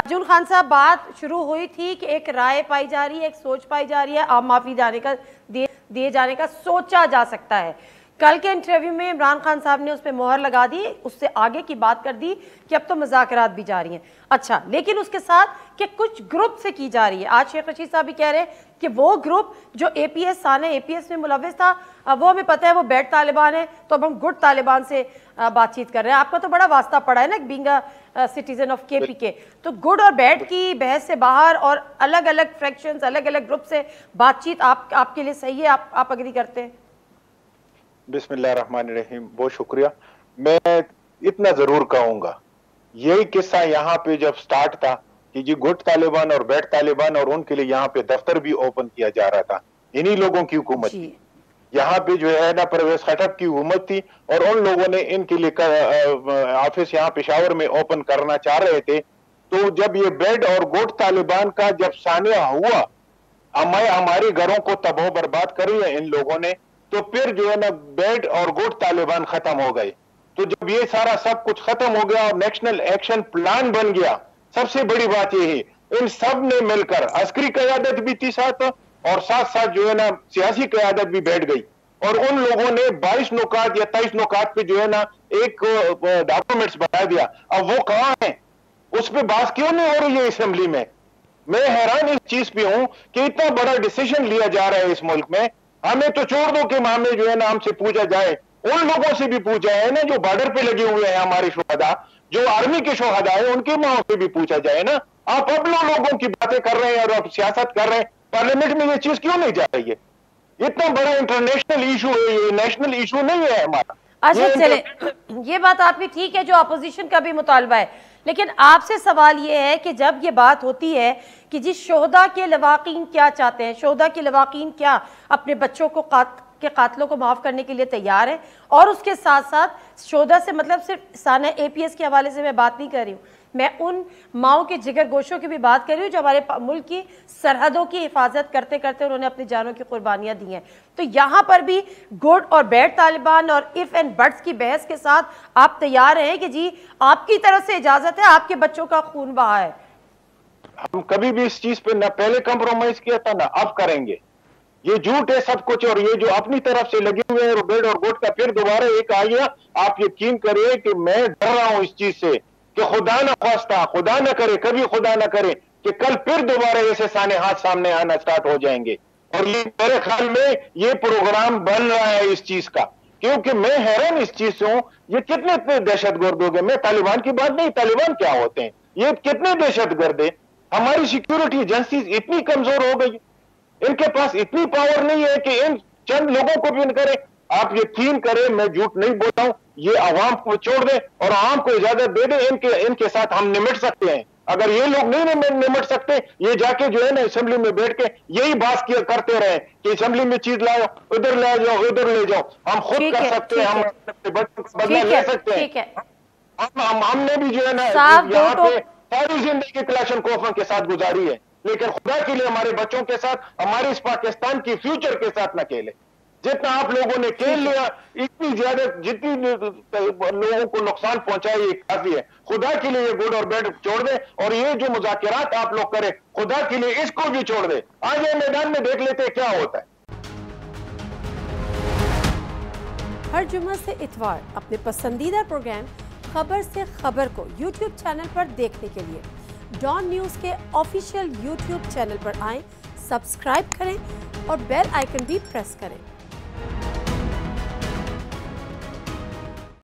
अर्जुन खान साहब, बात शुरू हुई थी कि एक राय पाई जा रही है, एक सोच पाई जा रही है, आम माफी दिए जाने का सोचा जा सकता है। कल के इंटरव्यू में इमरान खान साहब ने उस पर मोहर लगा दी, उससे आगे की बात कर दी कि अब तो मुज़ाकरात भी जा रही हैं। अच्छा, लेकिन उसके साथ कि कुछ ग्रुप से की जा रही है। आज शेख रशीद साहब भी कह रहे हैं कि वो ग्रुप जो APS साने APS में मुलविस था, वो हमें पता है वो बैड तालिबान है, तो अब हम गुड तालिबान से बातचीत कर रहे हैं। आपका तो बड़ा वास्ता पड़ा है ना बीइंग सिटीजन ऑफ KPK, तो गुड और बैड की बहस से बाहर और अलग अलग फ्रैक्शंस, अलग अलग ग्रुप से बातचीत आपके लिए सही है? आप अग्री करते हैं? बिस्मिल्लाहिर्रहमानिर्रहीम, बहुत शुक्रिया। मैं इतना जरूर कहूंगा, यही किस्सा यहाँ पे जब स्टार्ट था कि जी गुड तालिबान और बैड तालिबान, और उनके लिए यहाँ पे दफ्तर भी ओपन किया जा रहा था, इन्हीं लोगों की हुकूमत थी यहाँ पे, जो है ना परवेज खटक की हुकूमत थी, और उन लोगों ने इनके लिए ऑफिस यहाँ पेशावर में ओपन करना चाह रहे थे। तो जब ये बैड और गुड तालिबान का जब सानिया हुआ, हमारे घरों को तबाह बर्बाद करी है इन लोगों ने, तो फिर जो है ना बैड और गुड तालिबान खत्म हो गए। तो जब ये सारा सब कुछ खत्म हो गया और नेशनल एक्शन प्लान बन गया, सबसे बड़ी बात ये है इन सब ने मिलकर, अस्करी क़यादत भी थी साथ, और साथ साथ जो है ना सियासी क़यादत भी बैठ गई, और उन लोगों ने 22 नुकात या 23 नुकात पे जो है ना एक डॉक्यूमेंट्स बना दिया। अब वो कहाँ है, उस पर बात क्यों नहीं हो रही है असेंबली में? मैं हैरान इस चीज पे हूं कि इतना बड़ा डिसीजन लिया जा रहा है इस मुल्क में। हमें तो छोड़ दो कि हमें जो है ना हमसे पूछा जाए, उन लोगों से भी पूछा है ना जो बॉर्डर पे लगे हुए हैं, हमारे शुहदा, जो आर्मी के शुहदा है, उनकी माओ से भी पूछा जाए ना। आप अब लोगों की बातें कर रहे हैं और आप सियासत कर रहे हैं, पार्लियामेंट में ये चीज क्यों नहीं जा रही है? इतना बड़ा इंटरनेशनल इशू है, ये नेशनल इशू नहीं है हमारा। अच्छा चले, ये बात आपकी ठीक है जो अपोजिशन का भी मुतालबा है, लेकिन आपसे सवाल ये है कि जब ये बात होती है कि जी शोहदा के लवाकीन क्या चाहते हैं, शोहदा के लवाकीन क्या अपने बच्चों को के कातलों को माफ़ करने के लिए तैयार है, और उसके साथ साथ शोहदा से मतलब सिर्फ साना APS के हवाले से मैं बात नहीं कर रही हूँ, मैं उन माओं के जिगर गोशों की भी बात कर रही हूँ जो हमारे मुल्क की सरहदों की हिफाजत करते करते उन्होंने अपनी जानों की कुर्बानियाँ दी हैं। तो यहाँ पर भी गुड और बैड तालिबान और इफ़ एंड बट्स की बहस के साथ आप तैयार हैं कि जी आपकी तरफ से इजाज़त है, आपके बच्चों का खून बहा है? हम कभी भी इस चीज पे ना पहले कंप्रोमाइज किया था ना अब करेंगे। ये झूठ है सब कुछ, और ये जो अपनी तरफ से लगे हुए हैं बैड और गुड का फिर दोबारा एक आ गया। आप यकीन करिए कि मैं डर रहा हूं इस चीज से कि खुदा न खास्ता, खुदा न करे, कभी खुदा न करे कि कल फिर दोबारा ऐसे साने हाथ सामने आना स्टार्ट हो जाएंगे। और ये मेरे ख्याल में ये प्रोग्राम बन रहा है इस चीज का, क्योंकि मैं हैरान इस चीज से हूं। ये कितने इतने दहशतगर्द हो गए। मैं तालिबान की बात नहीं, तालिबान क्या होते हैं, ये कितने दहशतगर्द है। हमारी सिक्योरिटी एजेंसीज इतनी कमजोर हो गई, इनके पास इतनी पावर नहीं है कि इन चंद लोगों को भी करें। आप यकीन करें, मैं झूठ नहीं बोल रहा हूं, ये आवाम को छोड़ दे और आवाम को इजाजत दे दे, इनके साथ हम निमट सकते हैं। अगर ये लोग नहीं निमट सकते, ये जाके जो है ना असेंबली में बैठ के यही बात किया करते रहे कि असेंबली में चीज लाओ, उधर ले जाओ, उधर ले जाओ। हम खुद कर सकते हैं, हम अपने बच्चों का बदला ले सकते हैं। हमने भी जो है ना यहाँ पे सारी जिंदगी कलाशन कोफन के साथ गुजारी है, लेकिन खुदा के लिए हमारे बच्चों के साथ, हमारे इस पाकिस्तान की फ्यूचर के साथ न खेले। जितना आप लोगों ने खेल लिया, इतनी ज्यादा जितनी लोगों को नुकसान पहुंचाया ये काफी है। खुदा के लिए ये गुड और बैड छोड़ दे, और ये जो मुज़ाकिरात आप लोग करें, खुदा के लिए इसको भी छोड़ दे। आज ये मैदान में देख लेते क्या होता है। हर जुम्मा से इतवार अपने पसंदीदा प्रोग्राम खबर से खबर को YouTube चैनल पर देखने के लिए डॉन न्यूज़ के ऑफिशियल YouTube चैनल पर आएं, सब्सक्राइब करें और बेल आइकन भी प्रेस करें।